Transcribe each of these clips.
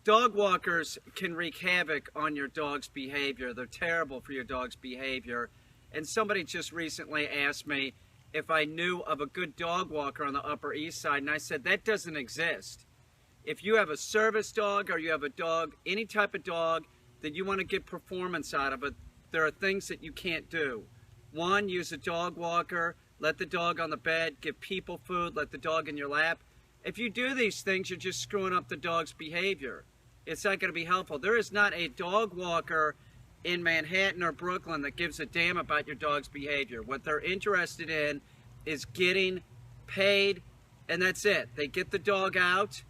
Dog walkers can wreak havoc on your dog's behavior. They're terrible for your dog's behavior. And somebody just recently asked me if I knew of a good dog walker on the Upper East Side, and I said that doesn't exist. If you have a service dog or you have a dog, any type of dog that you want to get performance out of it, there are things that you can't do. One, use a dog walker, let the dog on the bed, give people food, let the dog in your lap. If you do these things, you're just screwing up the dog's behavior. It's not going to be helpful. There is not a dog walker in Manhattan or Brooklyn that gives a damn about your dog's behavior. What they're interested in is getting paid, and that's it. They get the dog out,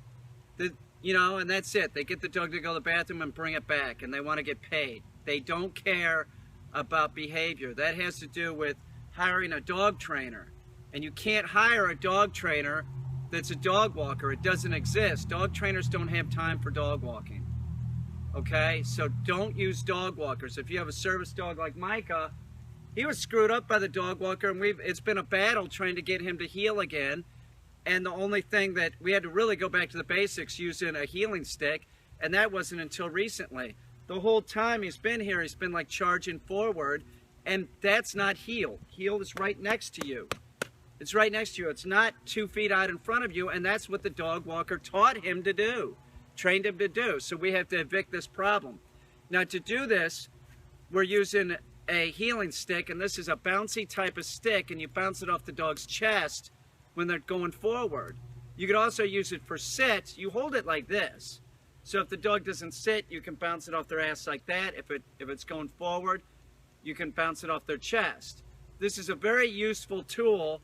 and that's it. They get the dog to go to the bathroom and bring it back, and they want to get paid. They don't care about behavior. That has to do with hiring a dog trainer. And you can't hire a dog trainer that's a dog walker. It doesn't exist. Dog trainers don't have time for dog walking. Okay? So don't use dog walkers. If you have a service dog like Micah, he was screwed up by the dog walker, and it's been a battle trying to get him to heal again. And the only thing that we had to really go back to the basics using a healing stick, and that wasn't until recently. The whole time he's been here, he's been like charging forward, and that's not heel. Heel is right next to you. It's right next to you. It's not 2 feet out in front of you, and that's what the dog walker taught him to do, trained him to do. So we have to evict this problem. Now to do this, we're using a healing stick, and this is a bouncy type of stick, and you bounce it off the dog's chest when they're going forward. You could also use it for sits. You hold it like this. So if the dog doesn't sit, you can bounce it off their ass like that. If it's going forward, you can bounce it off their chest. This is a very useful tool,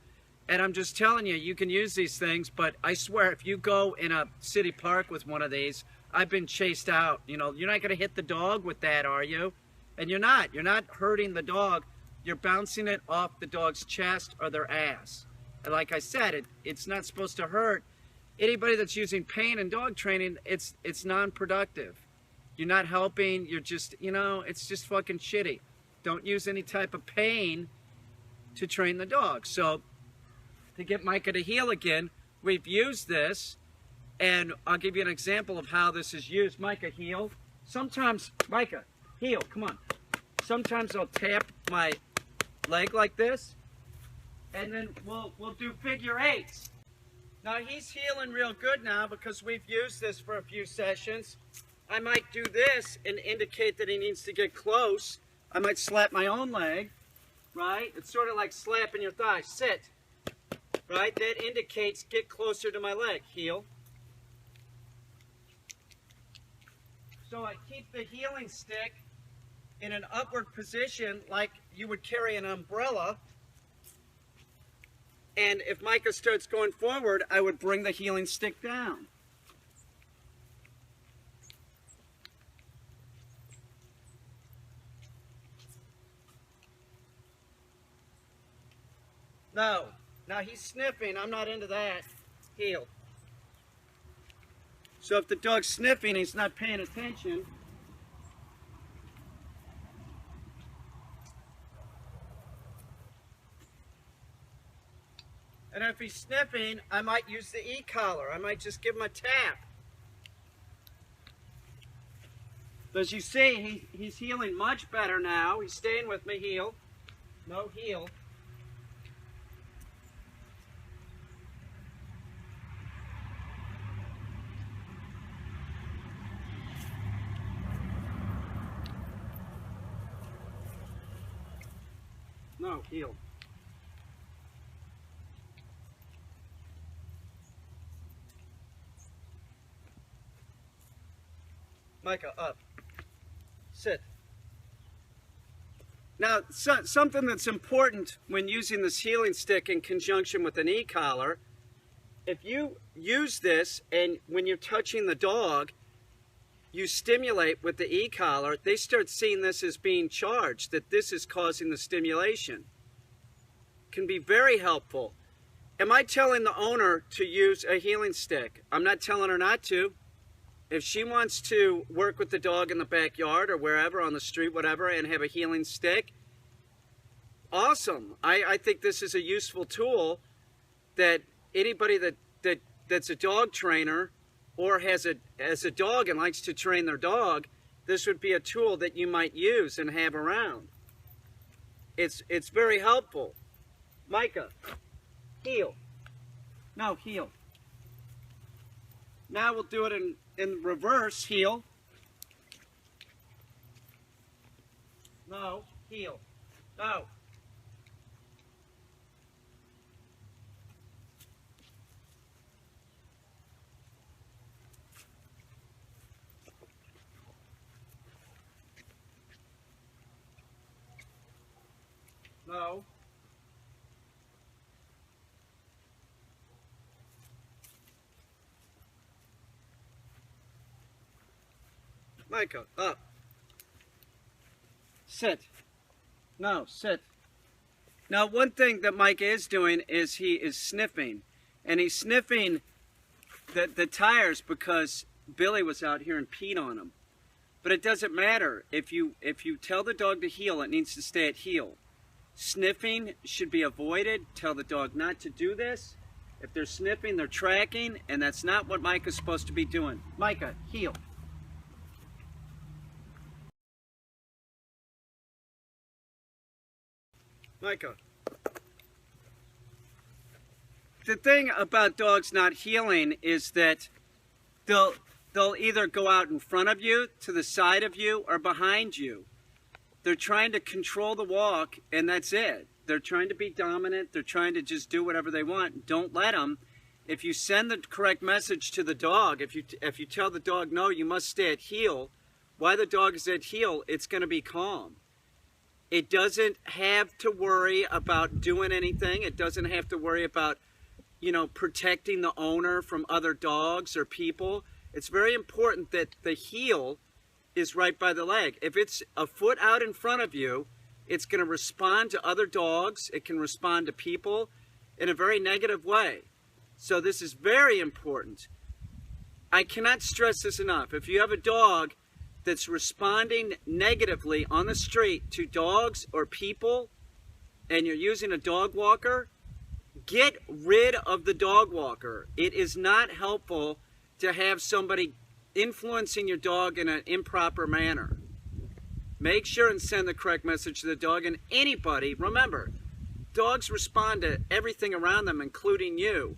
and I'm just telling you, you can use these things, but I swear, if you go in a city park with one of these, I've been chased out. You're not going to hit the dog with that, are you? And you're not. You're not hurting the dog. You're bouncing it off the dog's chest or their ass. And like I said, it's not supposed to hurt. Anybody that's using pain in dog training, it's non-productive. You're not helping. You're just, it's just fucking shitty. Don't use any type of pain to train the dog. So to get Micah to heel again, we've used this, and I'll give you an example of how this is used. Micah, heel. Sometimes, Micah, heel, come on. Sometimes I'll tap my leg like this, and then we'll do figure eights. Now he's healing real good now because we've used this for a few sessions. I might do this and indicate that he needs to get close. I might slap my own leg, right? It's sort of like slapping your thigh. Sit, right? That indicates get closer to my leg. Heel. So I keep the healing stick in an upward position like you would carry an umbrella. And if Micah starts going forward, I would bring the healing stick down. No. Now he's sniffing. I'm not into that. Heel. So if the dog's sniffing, he's not paying attention. And if he's sniffing, I might use the E-Collar. I might just give him a tap. But as you see, he's healing much better now. He's staying with me. Heel. No, heel. No, heel. Micah, up. Sit. Now, something that's important when using this healing stick in conjunction with an E-Collar, if you use this and when you're touching the dog, you stimulate with the E-Collar, they start seeing this as being charged, that this is causing the stimulation. Can be very helpful. Am I telling the owner to use a healing stick? I'm not telling her not to. If she wants to work with the dog in the backyard or wherever, on the street, whatever, and have a healing stick, awesome. I think this is a useful tool that anybody that's a dog trainer or has a dog and likes to train their dog, this would be a tool that you might use and have around. It's very helpful. Micah, heel. No, heel. Now we'll do it in reverse, heel. No, heel. No. No. Micah, up. Sit. No, sit. Now, one thing that Micah is doing is he is sniffing. And he's sniffing the tires because Billy was out here and peed on him. But it doesn't matter. If you tell the dog to heel, it needs to stay at heel. Sniffing should be avoided. Tell the dog not to do this. If they're sniffing, they're tracking, and that's not what Micah's supposed to be doing. Micah, heel. Micah. The thing about dogs not heeling is that they'll either go out in front of you, to the side of you, or behind you. They're trying to control the walk, and that's it. They're trying to be dominant. They're trying to just do whatever they want. Don't let them. If you send the correct message to the dog, if you tell the dog, no, you must stay at heel, while the dog is at heel, it's going to be calm. It doesn't have to worry about doing anything. It doesn't have to worry about, protecting the owner from other dogs or people. It's very important that the heel is right by the leg. If it's a foot out in front of you, it's going to respond to other dogs. It can respond to people in a very negative way. So this is very important. I cannot stress this enough. If you have a dog that's responding negatively on the street to dogs or people, and you're using a dog walker, get rid of the dog walker. It is not helpful to have somebody influencing your dog in an improper manner. Make sure and send the correct message to the dog. And anybody, remember, dogs respond to everything around them, including you.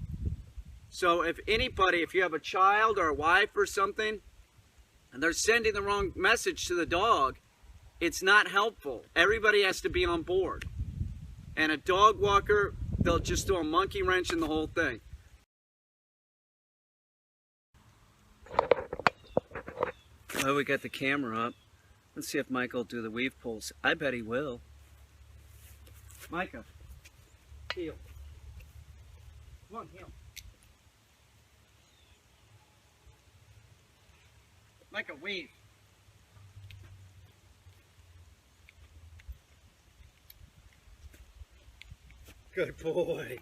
So if you have a child or a wife or something, and they're sending the wrong message to the dog, it's not helpful. Everybody has to be on board. And a dog walker, they'll just do a monkey wrench in the whole thing. Well, we got the camera up. Let's see if Micah will do the weave pulls. I bet he will. Micah, heel. Come on, heel. Micah, weave. Good boy.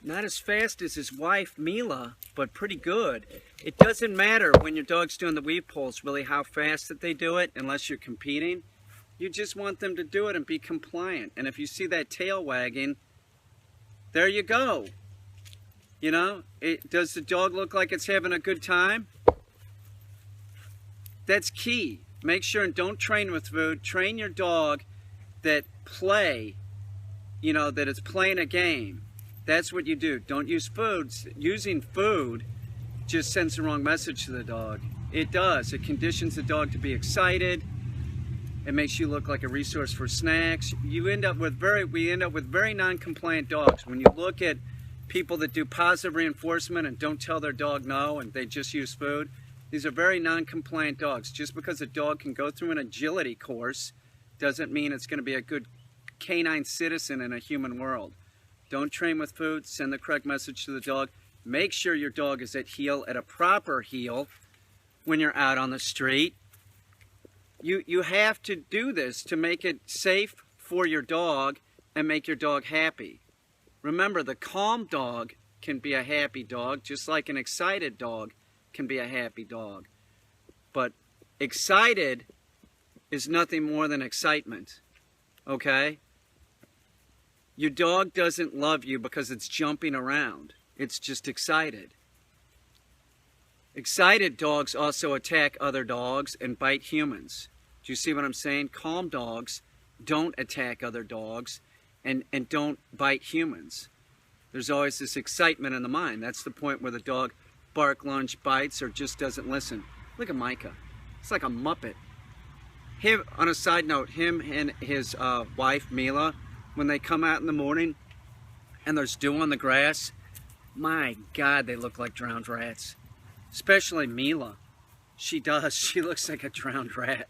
Not as fast as his wife, Mila, but pretty good. It doesn't matter when your dog's doing the weave pulls really how fast that they do it, unless you're competing. You just want them to do it and be compliant. And if you see that tail wagging, there you go. Does the dog look like it's having a good time? That's key. Make sure and don't train with food. Train your dog that that it's playing a game. That's what you do. Don't use food. Using food just sends the wrong message to the dog. It does. It conditions the dog to be excited. It makes you look like a resource for snacks. We end up with very non-compliant dogs. When you look at people that do positive reinforcement and don't tell their dog no and they just use food, these are very non-compliant dogs. Just because a dog can go through an agility course doesn't mean it's going to be a good canine citizen in a human world. Don't train with food. Send the correct message to the dog. Make sure your dog is at heel, at a proper heel, when you're out on the street. You have to do this to make it safe for your dog and make your dog happy. Remember, the calm dog can be a happy dog, just like an excited dog can be a happy dog. But excited is nothing more than excitement, okay? Your dog doesn't love you because it's jumping around. It's just excited. Excited dogs also attack other dogs and bite humans. Do you see what I'm saying? Calm dogs don't attack other dogs and don't bite humans. There's always this excitement in the mind. That's the point where the dog bark, lunge, bites, or just doesn't listen. Look at Micah. It's like a Muppet. Him, on a side note, him and his wife, Mila, when they come out in the morning and there's dew on the grass, my God, they look like drowned rats. Especially Mila. She does. She looks like a drowned rat.